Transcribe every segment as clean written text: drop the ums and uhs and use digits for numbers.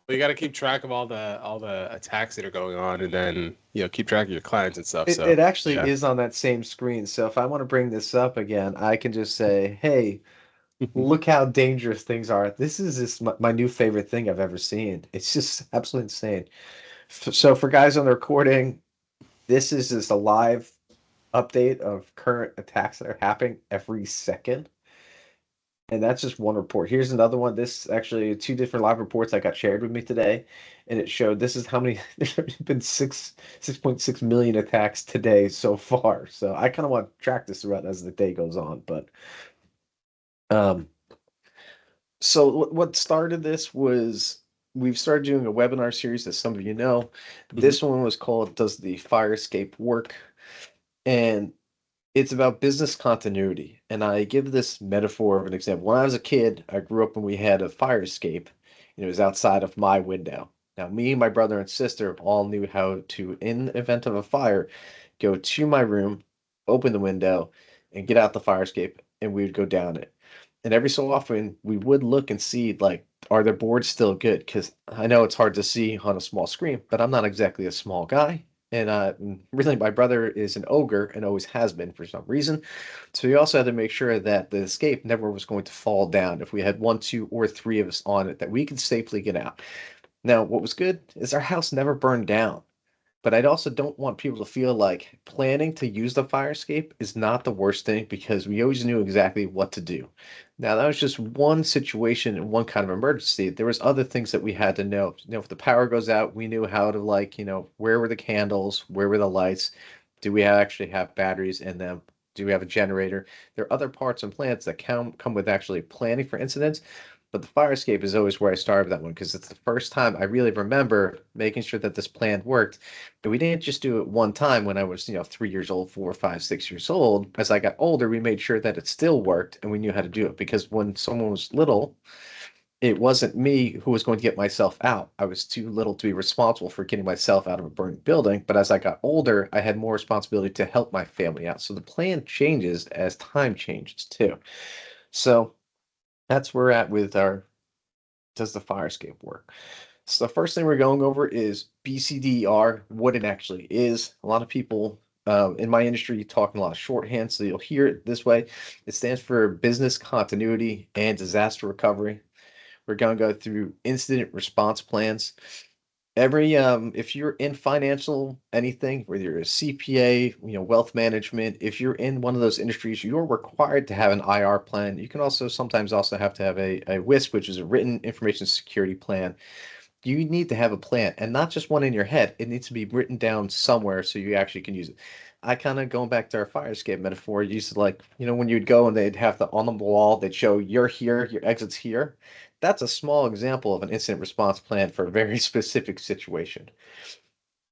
Well, you got to keep track of all the attacks that are going on, and then keep track of your clients and stuff. It So it actually yeah. is on that same screen. So if I want to bring this up again, I can just say, "Hey, look how dangerous things are." This is just my new favorite thing I've ever seen. It's just absolutely insane. So for guys on the recording, this is just a live update of current attacks that are happening every second. And that's just one report. Here's another one. This actually two different live reports that got shared with me today, and it showed this is how many there's been 6.6 million attacks today so far. So I kind of want to track this throughout as the day goes on. But um, so what started this was we've started doing a webinar series that some of you know. Mhm. This one was called "Does the Fire Escape Work?" And it's about business continuity. And I give this metaphor of an example. When I was a kid, I grew up and we had a fire escape, and it was outside of my window. Now, me, my brother, and sister all knew how to, in the event of a fire, go to my room, open the window, and get out the fire escape, and we would go down it. And every so often, we would look and see, like, are the boards still good? Because I know it's hard to see on a small screen, but I'm not exactly a small guy. And really, my brother is an ogre and always has been for some reason. So we also had to make sure that the escape never was going to fall down if we had one, two, or three of us on it, that we could safely get out. Now, what was good is our house never burned down. But I also don't want people to feel like planning to use the fire escape is not the worst thing because we always knew exactly what to do. Now, that was just one situation and one kind of emergency. There was other things that we had to know. If the power goes out, we knew how to where were the candles, where were the lights? Do we actually have batteries in them? Do we have a generator? There are other parts and plans that come with actually planning for incidents, but the fire escape is always where I start with that one because it's the first time I really remember making sure that this plan worked. And we didn't just do it one time when I was, 3 years old, 4, 5, 6 years old. As I got older, we made sure that it still worked and we knew how to do it. Because when someone was little, it wasn't me who was going to get myself out. I was too little to be responsible for getting myself out of a burning building. But as I got older, I had more responsibility to help my family out. So the plan changes as time changes too. So that's where we're at with our does the fire escape work? So the first thing we're going over is BCDR, what it actually is. A lot of people in my industry talking a lot of shorthand, so you'll hear it this way. It stands for Business Continuity and Disaster Recovery. We're going to go through incident response plans. If you're in financial anything, whether you're a CPA, wealth management, if you're in one of those industries, you're required to have an IR plan. You can also sometimes also have to have a WISP, which is a written information security plan. You need to have a plan and not just one in your head. It needs to be written down somewhere so you actually can use it. I kind of going back to our fire escape metaphor, used to like, when you'd go and they'd have the on the wall, they'd show you're here, your exit's here. That's a small example of an incident response plan for a very specific situation.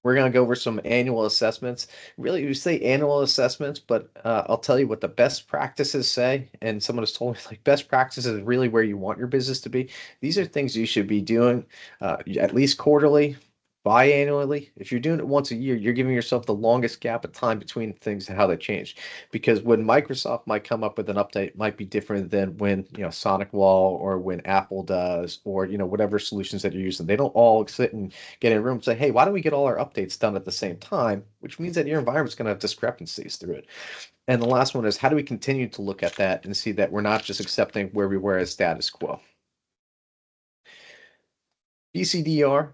We're going to go over some annual assessments. Really, we say annual assessments, but I'll tell you what the best practices say. And someone has told me like best practices is really where you want your business to be. These are things you should be doing at least quarterly, biannually. If you're doing it once a year, you're giving yourself the longest gap of time between things and how they change. Because when Microsoft might come up with an update, it might be different than when Sonic Wall or when Apple does, or whatever solutions that you're using. They don't all sit and get in a room and say, hey, why don't we get all our updates done at the same time? Which means that your environment's going to have discrepancies through it. And the last one is how do we continue to look at that and see that we're not just accepting where we were as status quo? BCDR,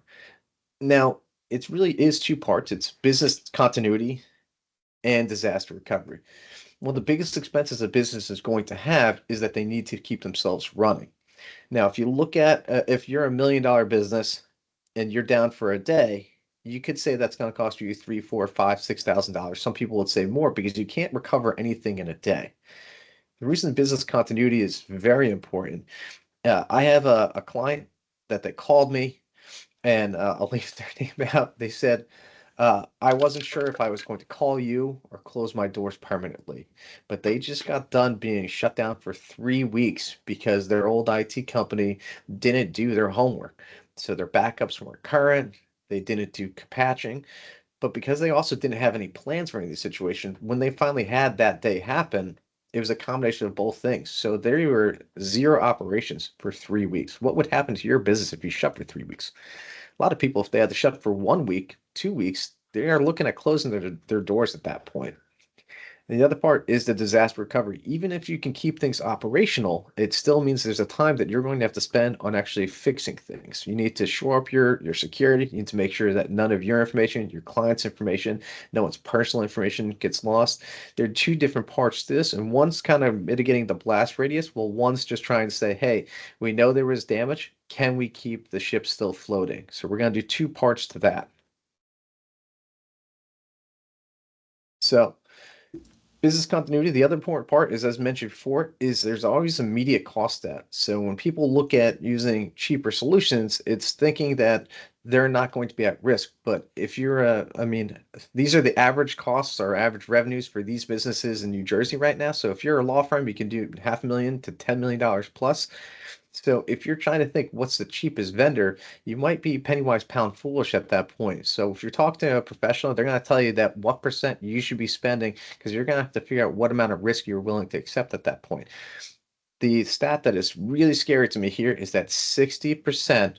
now it really is two parts. It's business continuity and disaster recovery. One of the biggest expenses a business is going to have is that they need to keep themselves running. Now, if you look at if you're a $1 million business and you're down for a day, you could say that's going to cost you three, four, five, $6,000. Some people would say more because you can't recover anything in a day. The reason business continuity is very important. I have a client that they called me, and I'll leave their name out. They said, I wasn't sure if I was going to call you or close my doors permanently, but they just got done being shut down for 3 weeks because their old IT company didn't do their homework. So their backups weren't current, they didn't do patching, but because they also didn't have any plans for any of these situations, when they finally had that day happen, It was a combination of both things. So there were zero operations for 3 weeks. What would happen to your business if you shut for 3 weeks? A lot of people, if they had to shut for 1 week, 2 weeks, they are looking at closing their doors at that point. And the other part is the disaster recovery. Even if you can keep things operational, it still means there's a time that you're going to have to spend on actually fixing things. You need to shore up your security. You need to make sure that none of your information, your client's information, no one's personal information gets lost. There are two different parts to this, and one's kind of mitigating the blast radius, while one's just trying to say, hey, we know there was damage. Can we keep the ship still floating? So we're going to do two parts to that. So business continuity, the other important part is, as mentioned before, is there's always immediate cost at. So when people look at using cheaper solutions, it's thinking that they're not going to be at risk. But if you're I mean, these are the average costs or average revenues for these businesses in New Jersey right now. So if you're a law firm, you can do $500,000 to $10 million plus. So if you're trying to think what's the cheapest vendor, you might be penny wise pound foolish at that point. So if you're talking to a professional, they're going to tell you that what percent you should be spending because you're going to have to figure out what amount of risk you're willing to accept at that point. The stat that is really scary to me here is that 60%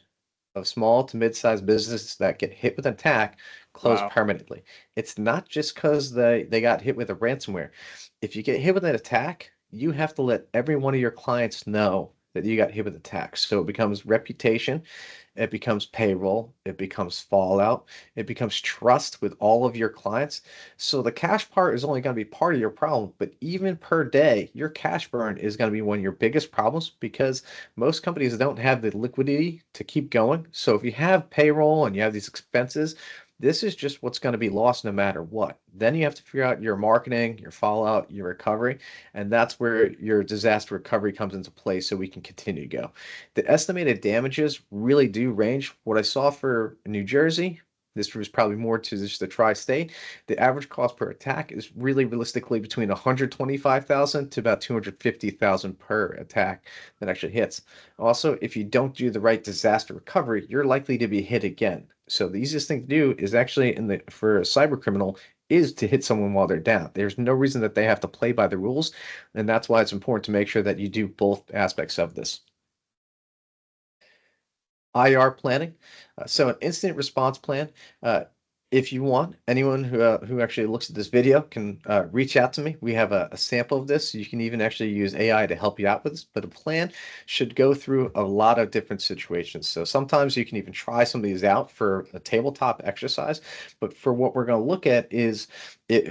of small to mid-sized businesses that get hit with an attack close Wow. permanently. It's not just because they got hit with a ransomware. If you get hit with an attack, you have to let every one of your clients know that you got hit with attacks. So it becomes reputation, it becomes payroll, it becomes fallout, it becomes trust with all of your clients. So the cash part is only going to be part of your problem, but even per day, your cash burn is going to be one of your biggest problems because most companies don't have the liquidity to keep going. So if you have payroll and you have these expenses, this is just what's going to be lost no matter what. Then you have to figure out your marketing, your fallout, your recovery, and that's where your disaster recovery comes into play so we can continue to go. The estimated damages really do range. What I saw for New Jersey, this was probably more to just the tri-state. The average cost per attack is really realistically between 125,000 to about 250,000 per attack that actually hits. Also, if you don't do the right disaster recovery, you're likely to be hit again. So the easiest thing to do is actually for a cyber criminal is to hit someone while they're down. There's no reason that they have to play by the rules, and that's why it's important to make sure that you do both aspects of this. IR planning. So an incident response plan. Uh, if you want, anyone who actually looks at this video can reach out to me. We have a sample of this. You can even actually use AI to help you out with this. But a plan should go through a lot of different situations. So sometimes you can even try some of these out for a tabletop exercise. But for what we're going to look at is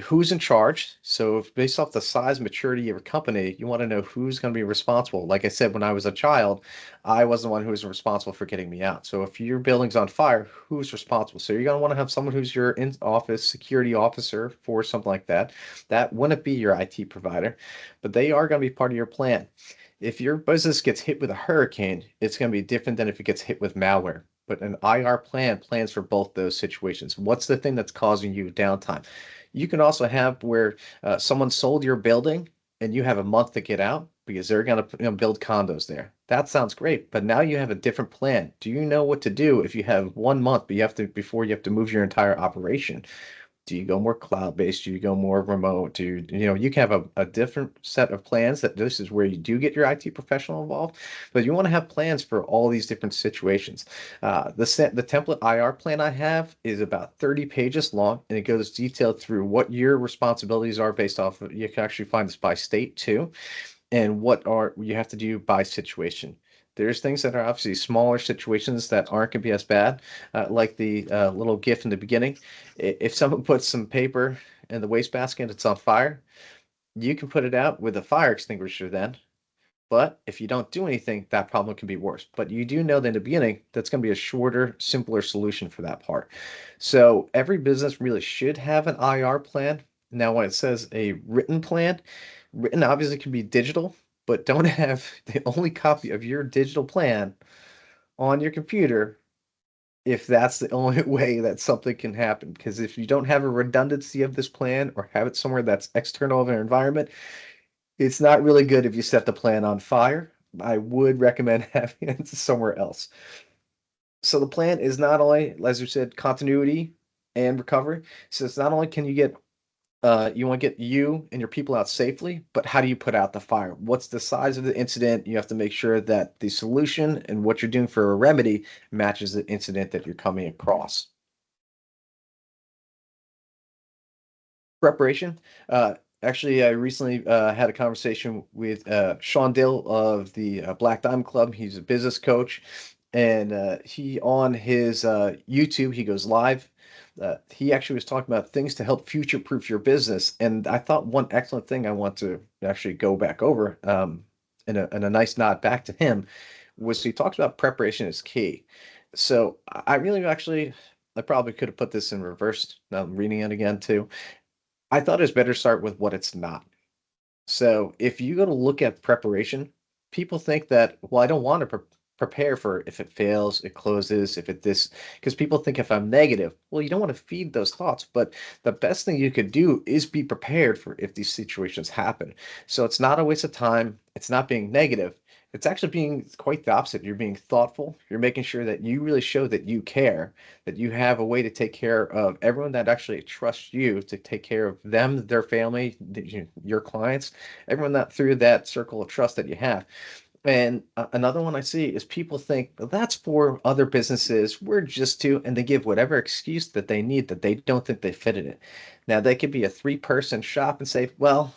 who's in charge. So if based off the size, maturity of your company, you want to know who's going to be responsible. Like I said, when I was a child, I was the one who was responsible for getting me out. So if your building's on fire, who's responsible? So you're going to want to have someone who's your in-office security officer for something like that. That wouldn't be your IT provider, but they are going to be part of your plan. If your business gets hit with a hurricane, it's going to be different than if it gets hit with malware. But an IR plan plans for both those situations. What's the thing that's causing you downtime? You can also have where someone sold your building and you have a month to get out because they're going to build condos there. That sounds great, but now you have a different plan. Do you know what to do if you have 1 month, but you have to before you have to move your entire operation? Do you go more cloud-based? Do you go more remote? You can have a different set of plans that this is where you do get your IT professional involved, but you want to have plans for all these different situations. The template IR plan I have is about 30 pages long, and it goes detailed through what your responsibilities are based off of, you can actually find this by state too, and what are you have to do by situation. There's things that are obviously smaller situations that aren't going to be as bad, like the little GIF in the beginning. If someone puts some paper in the wastebasket, it's on fire, you can put it out with a fire extinguisher then. But if you don't do anything, that problem can be worse. But you do know that in the beginning, that's going to be a shorter, simpler solution for that part. So every business really should have an IR plan. Now, when it says a written plan, written obviously can be digital, but don't have the only copy of your digital plan on your computer if that's the only way that something can happen. Because if you don't have a redundancy of this plan or have it somewhere that's external of an environment, it's not really good if you set the plan on fire. I would recommend having it somewhere else. So the plan is not only, as you said, continuity and recovery. So it's not only can you get You want to get you and your people out safely, but how do you put out the fire? What's the size of the incident? You have to make sure that the solution and what you're doing for a remedy matches the incident that you're coming across. Preparation. Uh, Actually, I recently had a conversation with Sean Dill of the Black Diamond Club. He's a business coach, and he on his YouTube he goes live. He actually was talking about things to help future-proof your business, and I thought one excellent thing I want to actually go back over, and a nice nod back to him, was he talks about preparation is key. So I really actually I probably could have put this in reverse. Now I'm reading it again too. I thought it was better to start with what it's not. So if you go to look at preparation, people think that, well, I don't want to prepare for if it fails, it closes, if it this, because people think if I'm negative, well, you don't want to feed those thoughts. But the best thing you could do is be prepared for if these situations happen. So it's not a waste of time. It's not being negative. It's actually being quite the opposite. You're being thoughtful. You're making sure that you really show that you care, that you have a way to take care of everyone that actually trusts you to take care of them, their family, your clients, everyone that through that circle of trust that you have. And another one I see is people think, "Well, that's for other businesses. We're just too," and they give whatever excuse that they need that they don't think they fit in it. Now, they could be a three-person shop and say, well,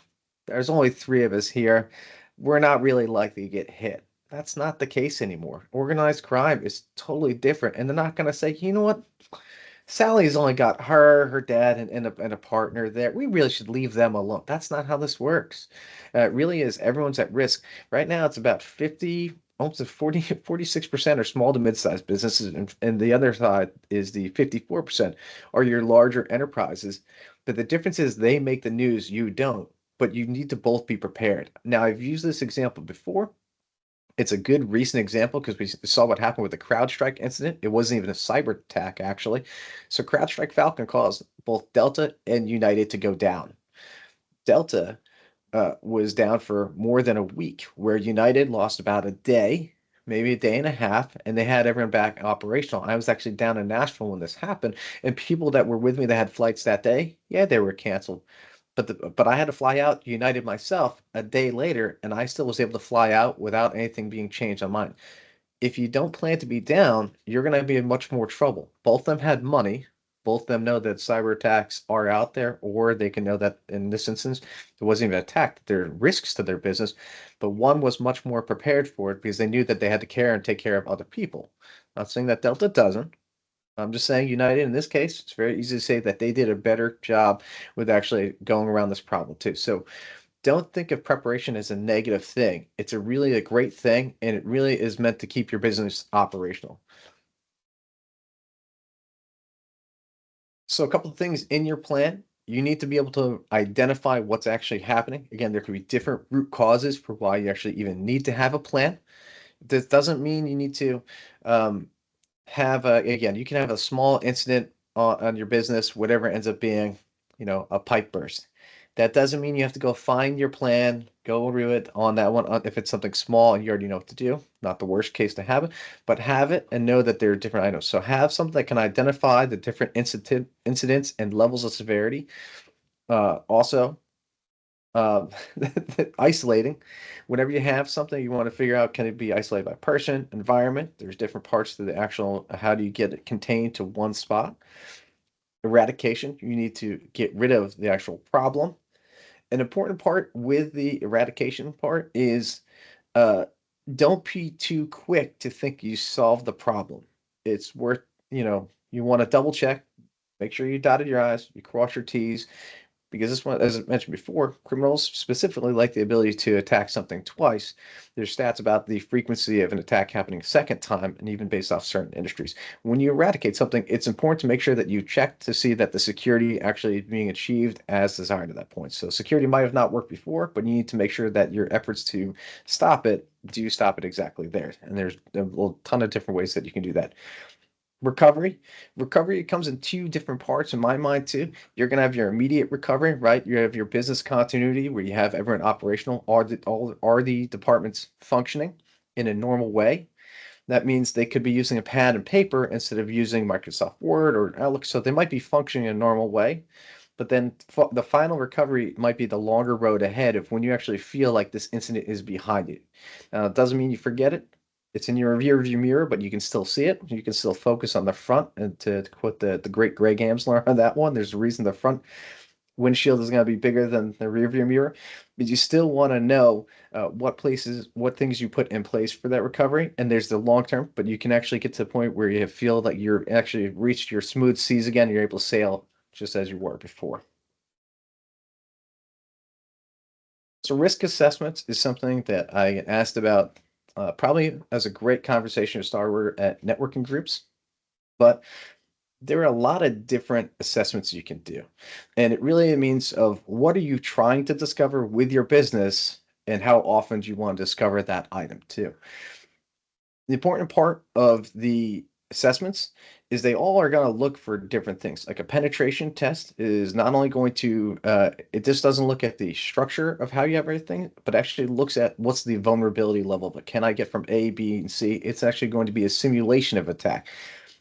there's only three of us here. We're not really likely to get hit. That's not the case anymore. Organized crime is totally different. And they're not going to say, you know what? Sally's only got her dad, and a partner there. We really should leave them alone. That's not how this works. It really is. Everyone's at risk. Right now, it's about 50, almost 46% are small to mid-sized businesses, and the other side is the 54% are your larger enterprises. But the difference is they make the news, you don't. But you need to both be prepared. Now, I've used this example before. It's a good recent example because we saw what happened with the CrowdStrike incident. It wasn't even a cyber attack, actually. So CrowdStrike Falcon caused both Delta and United to go down. Delta was down for more than a week, where United lost about a day, maybe a day and a half, and they had everyone back operational. I was actually down in Nashville when this happened, and people that were with me that had flights that day, yeah, they were canceled. But I had to fly out United myself a day later, and I still was able to fly out without anything being changed on mine. If you don't plan to be down, you're going to be in much more trouble. Both of them had money. Both of them know that cyber attacks are out there, or they can know that in this instance, it wasn't even an attack, that there are risks to their business. But one was much more prepared for it because they knew that they had to care and take care of other people. Not saying that Delta doesn't. I'm just saying United in this case, it's very easy to say that they did a better job with actually going around this problem too. So don't think of preparation as a negative thing. It's a really a great thing, and it really is meant to keep your business operational. So a couple of things in your plan. You need to be able to identify what's actually happening. Again, there could be different root causes for why you actually even need to have a plan. This doesn't mean you need to um, have a again, you can have a small incident on your business, whatever it ends up being, a pipe burst. That doesn't mean you have to go find your plan, go through it on that one. If it's something small and you already know what to do, not the worst case to have it, but have it and know that there are different items. So have something that can identify the different incidents and levels of severity. Also, uh, isolating. Whenever you have something you want to figure out, can it be isolated by person, environment? There's different parts to the actual, how do you get it contained to one spot? Eradication, you need to get rid of the actual problem. An important part with the eradication part is uh, don't be too quick to think you solved the problem. It's worth, you want to double check, make sure you dotted your I's, you cross your T's, because this one, as I mentioned before, criminals specifically like the ability to attack something twice. There's stats about the frequency of an attack happening a second time, and even based off certain industries. When you eradicate something, it's important to make sure that you check to see that the security actually is being achieved as desired at that point. So security might have not worked before, but you need to make sure that your efforts to stop it do stop it exactly there. And there's a ton of different ways that you can do that. Recovery comes in two different parts in my mind too. You're going to have your immediate recovery, right? You have your business continuity where you have everyone operational. Are the departments functioning in a normal way? That means they could be using a pad and paper instead of using Microsoft Word or Outlook, so they might be functioning in a normal way. But then the final recovery might be the longer road ahead of when you actually feel like this incident is behind you. Now, it doesn't mean you forget it. It's in your rear view mirror, but you can still see it. You can still focus on the front. And to quote the great Greg Amsler on that one, there's a reason the front windshield is going to be bigger than the rear view mirror, but you still want to know what things you put in place for that recovery. And there's the long term, but you can actually get to the point where you feel like you're actually reached your smooth seas again. You're able to sail just as you were before. So risk assessments is something that I get asked about probably as a great conversation starter at networking groups. But there are a lot of different assessments you can do. And it really means of what are you trying to discover with your business and how often do you want to discover that item too. The important part of the assessments is they all are going to look for different things. Like a penetration test is not only going to, it just doesn't look at the structure of how you have everything, but actually looks at what's the vulnerability level. But can I get from A, B, and C? It's actually going to be a simulation of attack.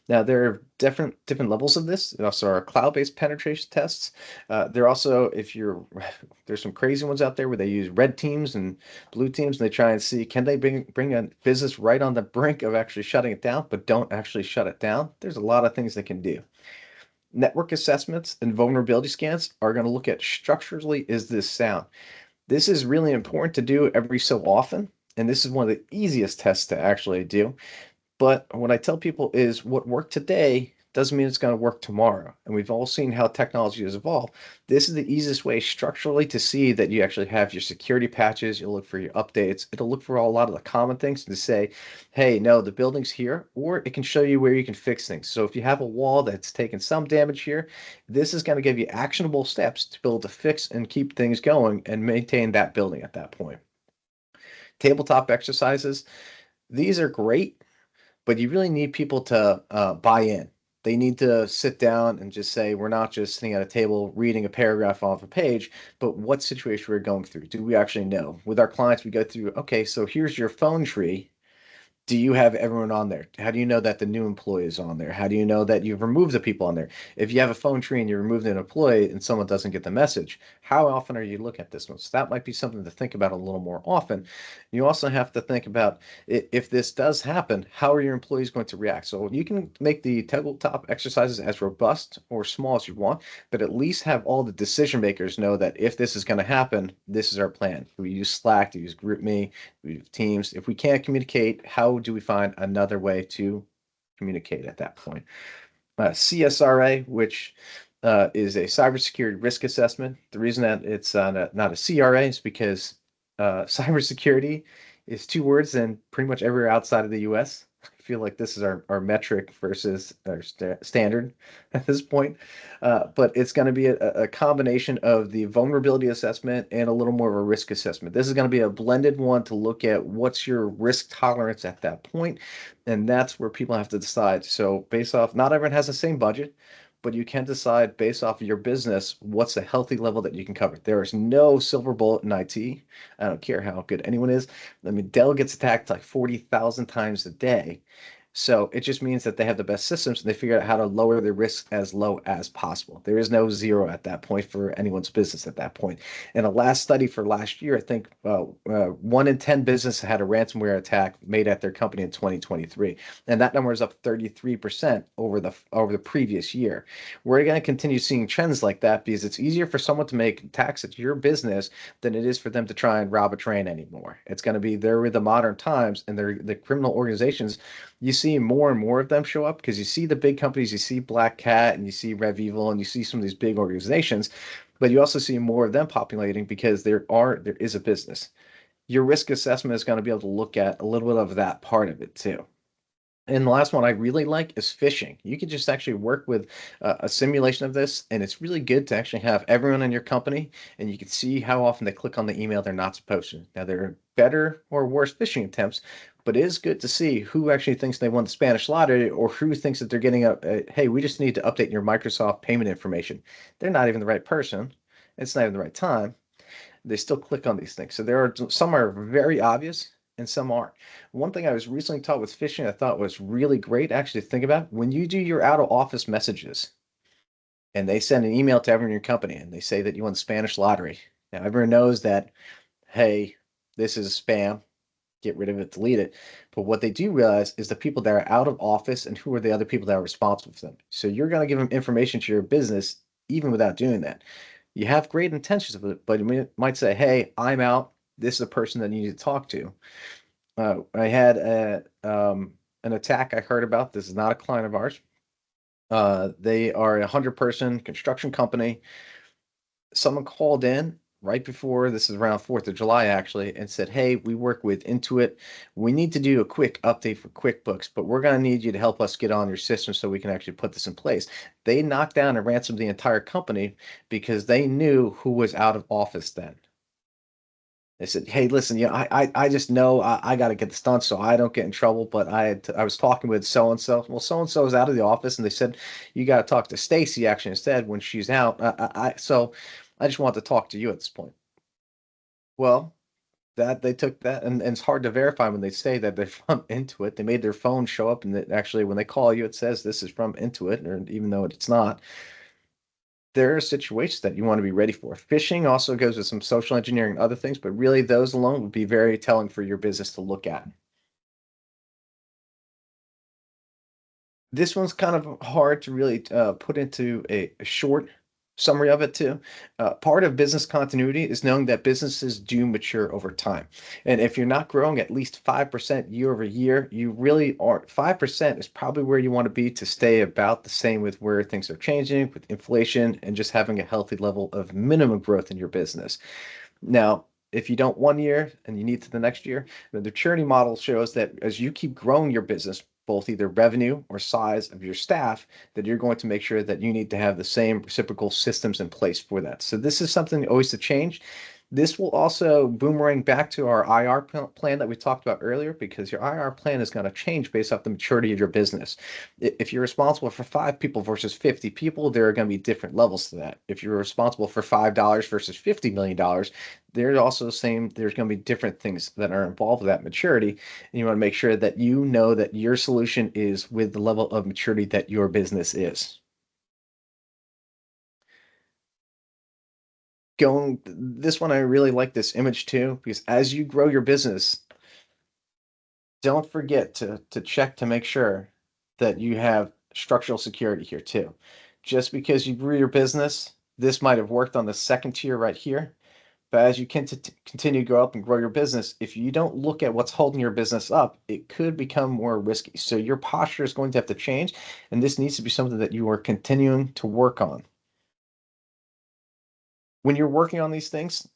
Now there are different levels of this. There also are cloud-based penetration tests. There also, if you're there's some crazy ones out there where they use red teams and blue teams, and they try and see can they bring a business right on the brink of actually shutting it down, but don't actually shut it down. There's a lot of things they can do. Network assessments and vulnerability scans are going to look at structurally is this sound. This is really important to do every so often, and this is one of the easiest tests to actually do. But what I tell people is what worked today doesn't mean it's going to work tomorrow. And we've all seen how technology has evolved. This is the easiest way structurally to see that you actually have your security patches. You'll look for your updates. It'll look for a lot of the common things to say, hey, no, the building's here, or it can show you where you can fix things. So if you have a wall that's taken some damage here, this is going to give you actionable steps to be able to fix and keep things going and maintain that building at that point. Tabletop exercises, these are great, but you really need people to buy in. They need to sit down and just say, we're not just sitting at a table reading a paragraph off a page, but what situation we're going through. Do we actually know? With our clients, we go through, okay, so here's your phone tree. Do you have everyone on there? How do you know that the new employee is on there? How do you know that you've removed the people on there? If you have a phone tree and you remove an employee and someone doesn't get the message, how often are you looking at this one? So that might be something to think about a little more often. You also have to think about if this does happen, how are your employees going to react? So you can make the tabletop exercises as robust or small as you want, but at least have all the decision makers know that if this is going to happen, this is our plan. We use Slack, to use GroupMe, we have Teams. If we can't communicate, how do we find another way to communicate at that point? CSRA, which is a cybersecurity risk assessment. The reason that it's not a CRA is because cybersecurity is two words and pretty much everywhere outside of the US. I feel like this is our metric versus our standard at this point. But it's going to be a combination of the vulnerability assessment and a little more of a risk assessment. This is going to be a blended one to look at what's your risk tolerance at that point, and that's where people have to decide. So based off, not everyone has the same budget, but you can decide based off of your business what's a healthy level that you can cover. There is no silver bullet in IT. I don't care how good anyone is. I mean, Dell gets attacked like 40,000 times a day. So it just means that they have the best systems and they figure out how to lower the risk as low as possible. There is no zero at that point for anyone's business at that point. In a last study for last year, I think 1 in 10 businesses had a ransomware attack made at their company in 2023, and that number is up 33% over the previous year. We're going to continue seeing trends like that because it's easier for someone to make attacks at your business than it is for them to try and rob a train anymore. It's going to be there with the modern times, and they're the criminal organizations. You see more and more of them show up because you see the big companies, you see Black Cat and you see RevEvil and you see some of these big organizations, but you also see more of them populating because there is a business. Your risk assessment is going to be able to look at a little bit of that part of it too. And the last one I really like is phishing. You can just actually work with a simulation of this, and it's really good to actually have everyone in your company, and you can see how often they click on the email they're not supposed to. Now, there are better or worse phishing attempts, but it is good to see who actually thinks they won the Spanish lottery or who thinks that they're getting hey, we just need to update your Microsoft payment information. They're not even the right person. It's not even the right time. They still click on these things. So there are some are very obvious and some aren't. One thing I was recently taught with phishing I thought was really great actually to think about when you do your out of office messages. and they send an email to everyone in your company and they say that you won the Spanish lottery. Now, everyone knows that, hey, this is spam, get rid of it, delete it. But what they do realize is the people that are out of office and who are the other people that are responsible for them. So you're going to give them information to your business even without doing that. You have great intentions of it, but you might say, hey, I'm out. This is a person that you need to talk to. I had an attack I heard about. This is not a client of ours. They are a 100-person construction company. Someone called in right before, this is around 4th of July actually, and said, hey, we work with Intuit. We need to do a quick update for QuickBooks, but we're going to need you to help us get on your system so we can actually put this in place. They knocked down and ransomed the entire company because they knew who was out of office then. They said, "Hey, listen, I just know I got to get this done so I don't get in trouble." But I was talking with so and so. Well, so and so is out of the office, and they said you got to talk to Stacy actually instead when she's out. So I just want to talk to you at this point. Well, that they took that, and it's hard to verify when they say that they're from Intuit. They made their phone show up, and actually when they call you, it says this is from Intuit, or even though it's not. There are situations that you want to be ready for. Phishing also goes with some social engineering and other things, but really those alone would be very telling for your business to look at. This one's kind of hard to really put into a short summary of it too. Part of business continuity is knowing that businesses do mature over time. And if you're not growing at least 5% year over year, you really aren't. 5% is probably where you want to be to stay about the same with where things are changing, with inflation, and just having a healthy level of minimum growth in your business. Now, if you don't one year and you need to the next year, the maturity model shows that as you keep growing your business, both either revenue or size of your staff, that you're going to make sure that you need to have the same reciprocal systems in place for that. So this is something always to change. This will also boomerang back to our IR plan that we talked about earlier, because your IR plan is going to change based off the maturity of your business. If you're responsible for 5 people versus 50 people, there are going to be different levels to that. If you're responsible for $5 versus $50 million, there's also the same, there's going to be different things that are involved with that maturity. And you want to make sure that you know that your solution is with the level of maturity that your business is. Going this one, I really like this image too, because as you grow your business, don't forget to check to make sure that you have structural security here too. Just because you grew your business, this might have worked on the second tier right here. But as you continue to go up and grow your business, if you don't look at what's holding your business up, it could become more risky. So your posture is going to have to change, and this needs to be something that you are continuing to work on. When you're working on these things,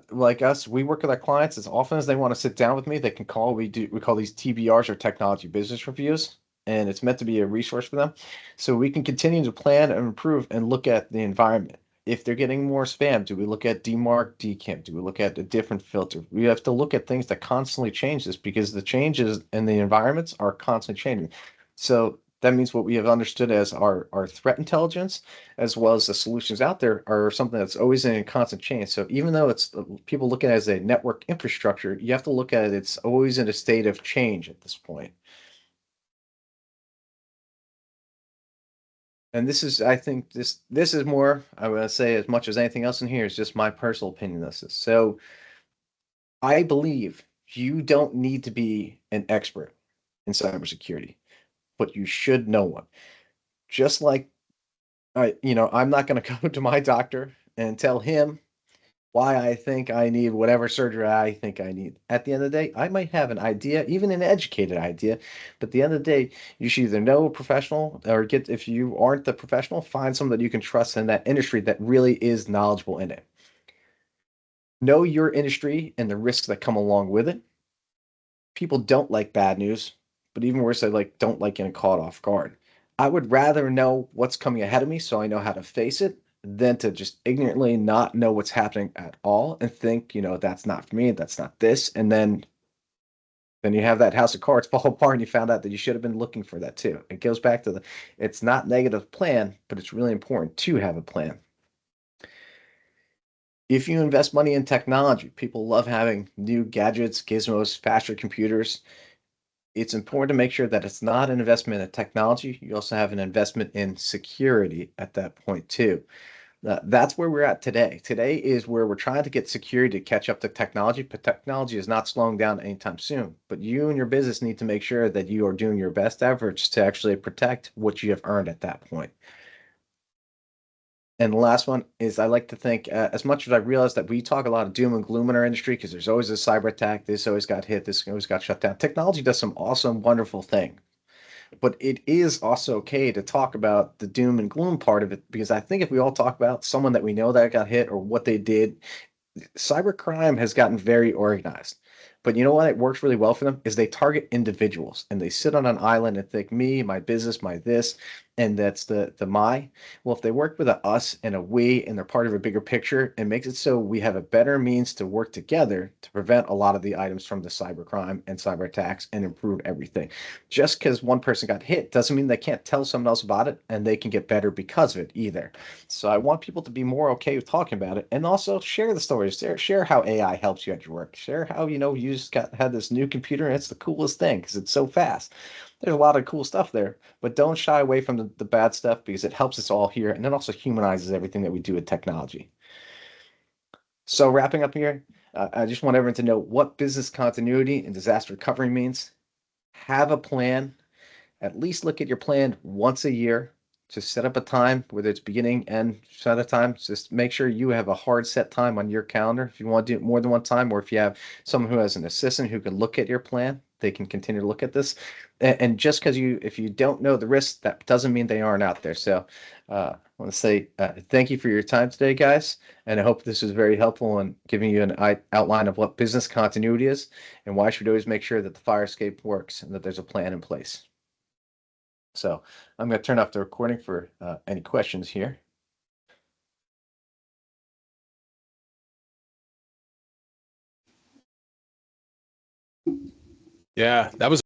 like us, we work with our clients as often as they want to sit down with me. They can call. We call these TBRs or technology business reviews, and it's meant to be a resource for them, so we can continue to plan and improve and look at the environment. If they're getting more spam, do we look at DMARC, DKIM? Do we look at a different filter? We have to look at things that constantly change this, because the changes in the environments are constantly changing. So that means what we have understood as our threat intelligence, as well as the solutions out there, are something that's always in a constant change. So even though it's people look at it as a network infrastructure, you have to look at it, it's always in a state of change at this point. And this is, I think this is more, I would say, as much as anything else in here, is just my personal opinion on this. So I believe you don't need to be an expert in cybersecurity, but you should know one. Just like I'm not going to go to my doctor and tell him why I think I need whatever surgery I think I need. At the end of the day, I might have an idea, even an educated idea, but at the end of the day, you should either know a professional, or get, if you aren't the professional, find someone that you can trust in that industry that really is knowledgeable in it. Know your industry and the risks that come along with it. People don't like bad news, but even worse, they don't like getting caught off guard. I would rather know what's coming ahead of me so I know how to face it, than to just ignorantly not know what's happening at all and think, that's not for me, that's not this, and then you have that house of cards fall apart and you found out that you should have been looking for that too. It goes back to it's not negative plan, but it's really important to have a plan. If you invest money in technology, people love having new gadgets, gizmos, faster computers. it's important to make sure that it's not an investment in technology. You also have an investment in security at that point too. That's where we're at today. Today is where we're trying to get security to catch up to technology, but technology is not slowing down anytime soon. But you and your business need to make sure that you are doing your best efforts to actually protect what you have earned at that point. And the last one is I like to think, as much as I realize that we talk a lot of doom and gloom in our industry because there's always a cyber attack, this always got hit, this always got shut down. Technology does some awesome, wonderful things. But it is also okay to talk about the doom and gloom part of it because I think if we all talk about someone that we know that got hit or what they did, cybercrime has gotten very organized. But you know what? It works really well for them is they target individuals and they sit on an island and think me, my business, my this, and that's the my. Well, if they work with a us and a we and they're part of a bigger picture, it makes it so we have a better means to work together to prevent a lot of the items from the cybercrime and cyber attacks and improve everything. Just because one person got hit doesn't mean they can't tell someone else about it and they can get better because of it either. So I want people to be more okay with talking about it and also share the stories. Share how AI helps you at your work. Share how, you just had this new computer and it's the coolest thing because it's so fast. There's a lot of cool stuff there, but don't shy away from the bad stuff because it helps us all here and it also humanizes everything that we do with technology. So wrapping up here, I just want everyone to know what business continuity and disaster recovery means. Have a plan, at least look at your plan once a year. Just set up a time, whether it's beginning and set a time. Just make sure you have a hard set time on your calendar. If you want to do it more than one time, or if you have someone who has an assistant who can look at your plan, they can continue to look at this. And just because if you don't know the risks, that doesn't mean they aren't out there. So I want to say thank you for your time today, guys. And I hope this was very helpful in giving you an outline of what business continuity is and why you should always make sure that the fire escape works and that there's a plan in place. So I'm going to turn off the recording for any questions here. Yeah, that was